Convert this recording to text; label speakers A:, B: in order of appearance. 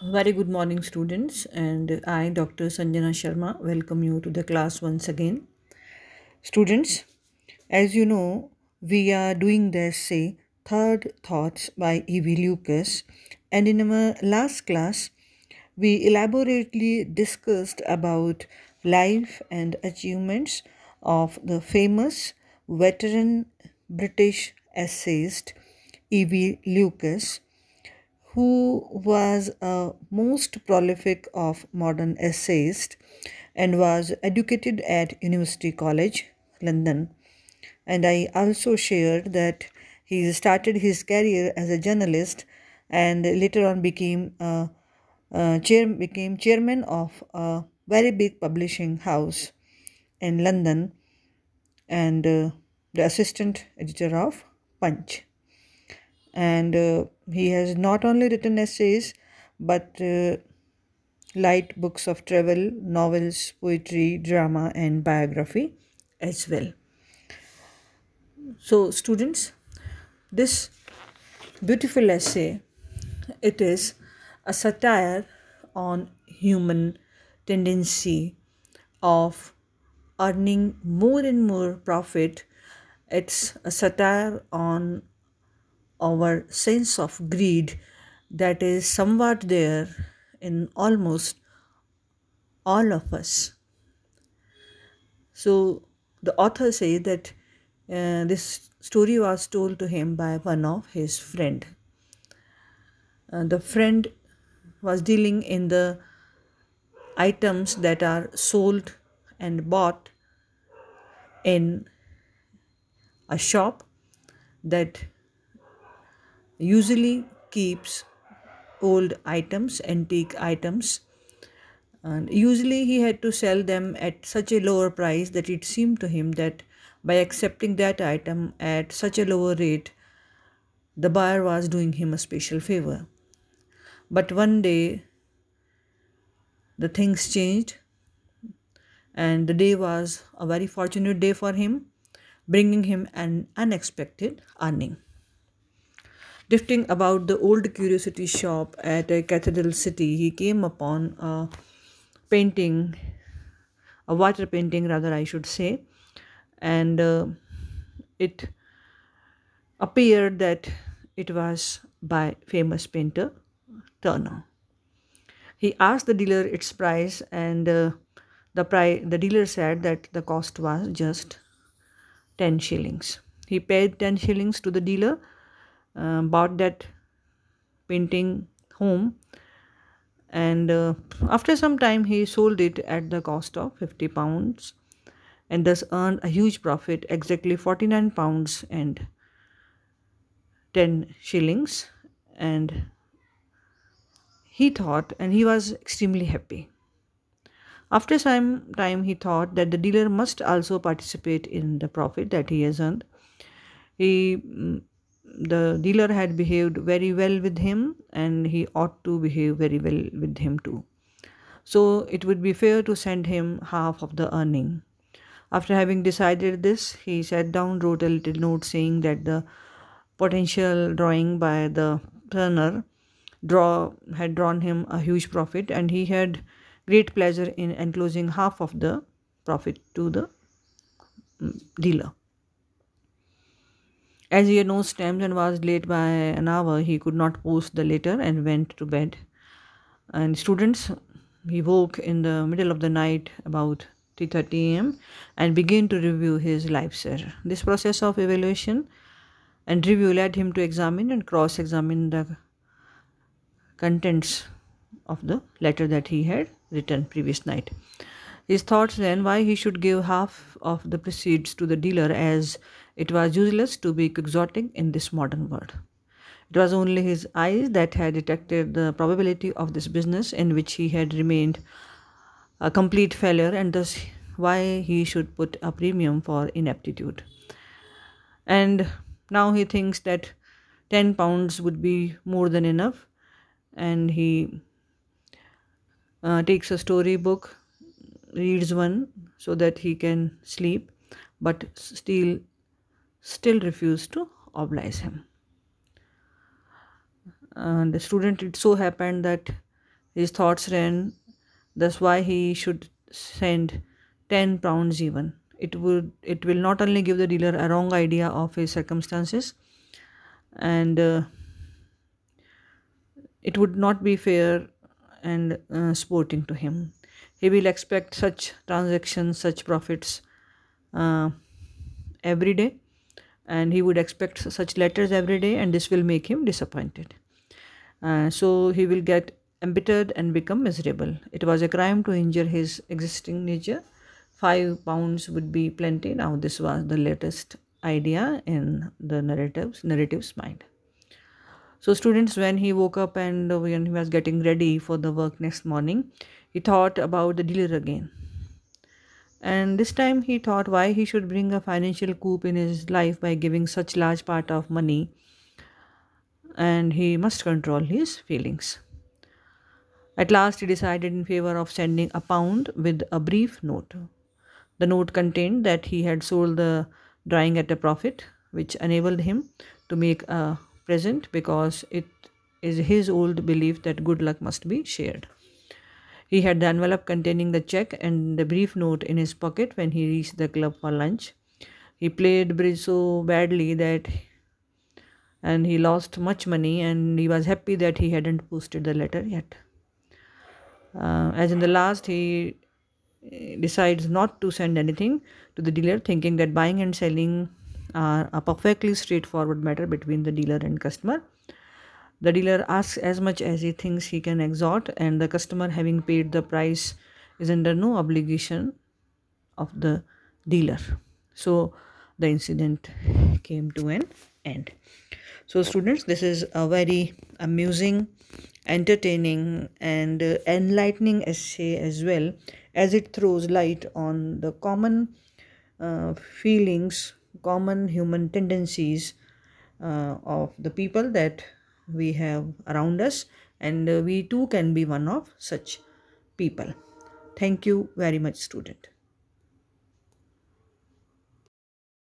A: Very good morning, students, and I, Dr. Sanjana Sharma, welcome you to the class once again. Students, as you know, we are doing the essay Third Thoughts by E.V. Lucas, and in our last class, we elaborately discussed about life and achievements of the famous veteran British essayist E.V. Lucas, who was a most prolific of modern essayists and was educated at University College, London. And I also shared that he started his career as a journalist and later on became chairman of a very big publishing house in London and the assistant editor of Punch. And he has not only written essays but light books of travel, novels, poetry, drama, and biography as well. So, students, this beautiful essay, it is a satire on human tendency of earning more and more profit. It's a satire on our sense of greed that is somewhat there in almost all of us. So the author says that this story was told to him by one of his friend. The friend was dealing in the items that are sold and bought in a shop that usually keeps old items, antique items, and usually he had to sell them at such a lower price that it seemed to him that by accepting that item at such a lower rate, the buyer was doing him a special favor. But one day, the things changed, and the day was a very fortunate day for him, bringing him an unexpected earning. Drifting about the old curiosity shop at a cathedral city, he came upon painting, a water painting, rather, I should say, and it appeared that it was by famous painter Turner. He asked the dealer its price, and the dealer said that the cost was just 10 shillings. He paid 10 shillings to the dealer, bought that painting home, and after some time he sold it at the cost of 50 pounds and thus earned a huge profit, exactly 49 pounds and 10 shillings. And he thought, and he was extremely happy. After some time, he thought that the dealer must also participate in the profit that he has earned. The dealer had behaved very well with him, and he ought to behave very well with him too. So it would be fair to send him half of the earning. After having decided this, he sat down, wrote a little note saying that the potential drawing by the Turner had drawn him a huge profit, and he had great pleasure in enclosing half of the profit to the dealer. As he had no stamps and was late by an hour, he could not post the letter and went to bed. And students, he woke in the middle of the night about 3:30 a.m. and began to review his life, sir. This process of evaluation and review led him to examine and cross-examine the contents of the letter that he had written previous night. His thoughts then why he should give half of the proceeds to the dealer, as it was useless to be quixotic in this modern world. It was only his eyes that had detected the probability of this business in which he had remained a complete failure, and thus why he should put a premium for ineptitude. And now he thinks that 10 pounds would be more than enough, and he takes a storybook, reads one so that he can sleep, but still refuse to oblige him. The student, it so happened that His thoughts ran, that's why he should send 10 pounds even. It will not only give the dealer a wrong idea of his circumstances, and it would not be fair and sporting to him. He will expect such transactions, such profits uh, every day, and he would expect such letters every day, and this will make him disappointed. So he will get embittered and become miserable. It was a crime to injure his existing nature. 5 pounds would be plenty. Now, this was the latest idea in the narrative's mind. So, students, when he woke up and when he was getting ready for the work next morning, he thought about the dealer again. And this time he thought why he should bring a financial coup in his life by giving such large part of money, and he must control his feelings. At last he decided in favor of sending a pound with a brief note. The note contained that he had sold the drawing at a profit, which enabled him to make a present because it is his old belief that good luck must be shared. He had the envelope containing the check and the brief note in his pocket when he reached the club for lunch. He played bridge so badly that and he lost much money, and he was happy that he hadn't posted the letter yet. As in the last, he decides not to send anything to the dealer, thinking that buying and selling are a perfectly straightforward matter between the dealer and customer. The dealer asks as much as he thinks he can extort, and the customer, having paid the price, is under no obligation of the dealer. So the incident came to an end. So, students, this is a very amusing, entertaining, and enlightening essay as well, as it throws light on the common feelings, common human tendencies of the people that we have around us, and we too can be one of such people. Thank you very much, student.